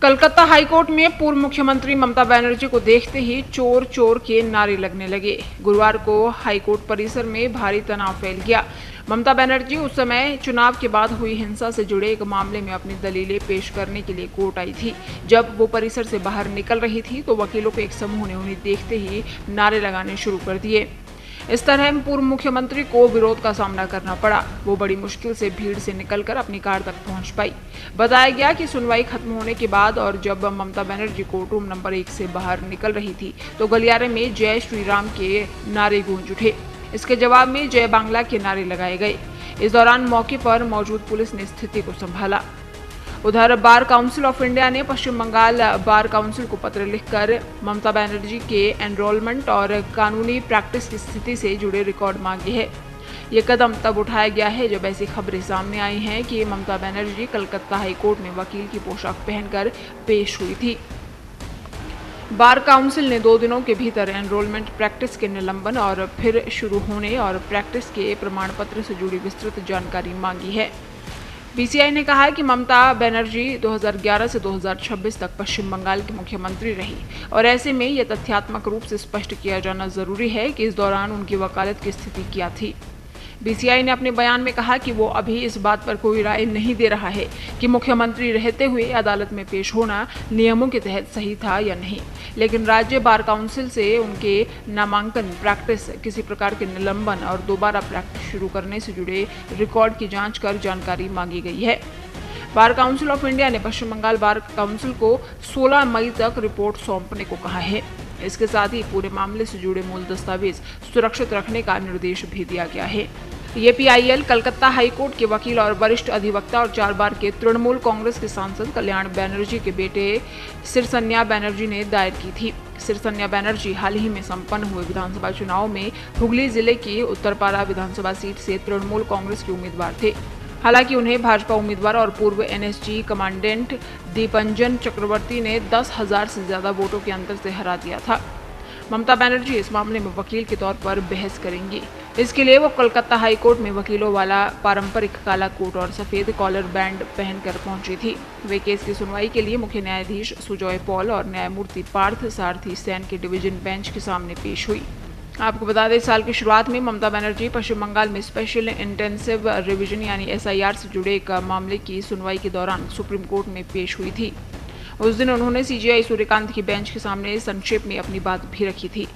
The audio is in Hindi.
कलकत्ता हाईकोर्ट में पूर्व मुख्यमंत्री ममता बनर्जी को देखते ही चोर चोर के नारे लगने लगे। गुरुवार को हाईकोर्ट परिसर में भारी तनाव फैल गया। ममता बनर्जी उस समय चुनाव के बाद हुई हिंसा से जुड़े एक मामले में अपनी दलीलें पेश करने के लिए कोर्ट आई थी। जब वो परिसर से बाहर निकल रही थी तो वकीलों के एक समूह ने उन्हें देखते ही नारे लगाने शुरू कर दिए। इस तरह पूर्व मुख्यमंत्री को विरोध का सामना करना पड़ा। वो बड़ी मुश्किल से भीड़ से निकलकर अपनी कार तक पहुंच पाई। बताया गया कि सुनवाई खत्म होने के बाद और जब Mamata Banerjee court room number 1 से बाहर निकल रही थी तो गलियारे में जय श्री राम के नारे गूंज उठे। इसके जवाब में जय बांग्ला के नारे लगाए गए। इस दौरान मौके पर मौजूद पुलिस ने स्थिति को संभाला। उधर बार काउंसिल ऑफ इंडिया ने पश्चिम बंगाल बार काउंसिल को पत्र लिखकर ममता बनर्जी के एनरोलमेंट और कानूनी प्रैक्टिस की स्थिति से जुड़े रिकॉर्ड मांगे हैं। ये कदम तब उठाया गया है जब ऐसी खबरें सामने आई हैं कि ममता बनर्जी कलकत्ता हाईकोर्ट में वकील की पोशाक पहनकर पेश हुई थी। बार काउंसिल ने 2 दिनों के भीतर एनरोलमेंट प्रैक्टिस के निलंबन और फिर शुरू होने और प्रैक्टिस के प्रमाण पत्र से जुड़ी विस्तृत जानकारी मांगी है। बीसीआई ने कहा है कि ममता बनर्जी 2011 से 2026 तक पश्चिम बंगाल की मुख्यमंत्री रही और ऐसे में यह तथ्यात्मक रूप से स्पष्ट किया जाना जरूरी है कि इस दौरान उनकी वकालत की स्थिति क्या थी। बीसीआई ने अपने बयान में कहा कि वो अभी इस बात पर कोई राय नहीं दे रहा है कि मुख्यमंत्री रहते हुए अदालत में पेश होना नियमों के तहत सही था या नहीं, लेकिन राज्य बार काउंसिल से उनके नामांकन, प्रैक्टिस, किसी प्रकार के निलंबन और दोबारा प्रैक्टिस शुरू करने से जुड़े रिकॉर्ड की जांच कर जानकारी मांगी गई है। बार काउंसिल ऑफ इंडिया ने पश्चिम बंगाल बार काउंसिल को 16 मई तक रिपोर्ट सौंपने को कहा है। इसके साथ ही पूरे मामले से जुड़े मूल दस्तावेज सुरक्षित रखने का निर्देश भी दिया गया है। ये पीआईएल कलकत्ता हाईकोर्ट के वकील और वरिष्ठ अधिवक्ता और 4 बार के तृणमूल कांग्रेस के सांसद कल्याण बनर्जी के बेटे सिरसन्या बनर्जी ने दायर की थी। सिरसन्या बनर्जी हाल ही में संपन्न हुए विधानसभा चुनाव में हुगली जिले की उत्तरपारा विधानसभा सीट से तृणमूल कांग्रेस के उम्मीदवार थे। हालांकि उन्हें भाजपा उम्मीदवार और पूर्व एनएसजी कमांडेंट दीपंजन चक्रवर्ती ने 10,000 से ज्यादा वोटों के अंतर से हरा दिया था। ममता बनर्जी इस मामले में वकील के तौर पर बहस करेंगी। इसके लिए वो कोलकाता हाईकोर्ट में वकीलों वाला पारंपरिक काला कोट और सफेद कॉलर बैंड पहनकर पहुंची थी। वे केस की सुनवाई के लिए मुख्य न्यायाधीश सुजॉय पॉल और न्यायमूर्ति पार्थ सारथी सैन के डिवीजन बेंच के सामने पेश हुई। आपको बता दें, साल की शुरुआत में ममता बनर्जी पश्चिम बंगाल में स्पेशल इंटेंसिव रिवीजन यानी एसआईआर से जुड़े एक मामले की सुनवाई के दौरान सुप्रीम कोर्ट में पेश हुई थी। उस दिन उन्होंने सीजेआई सूर्यकांत की बेंच के सामने संक्षेप में अपनी बात भी रखी थी।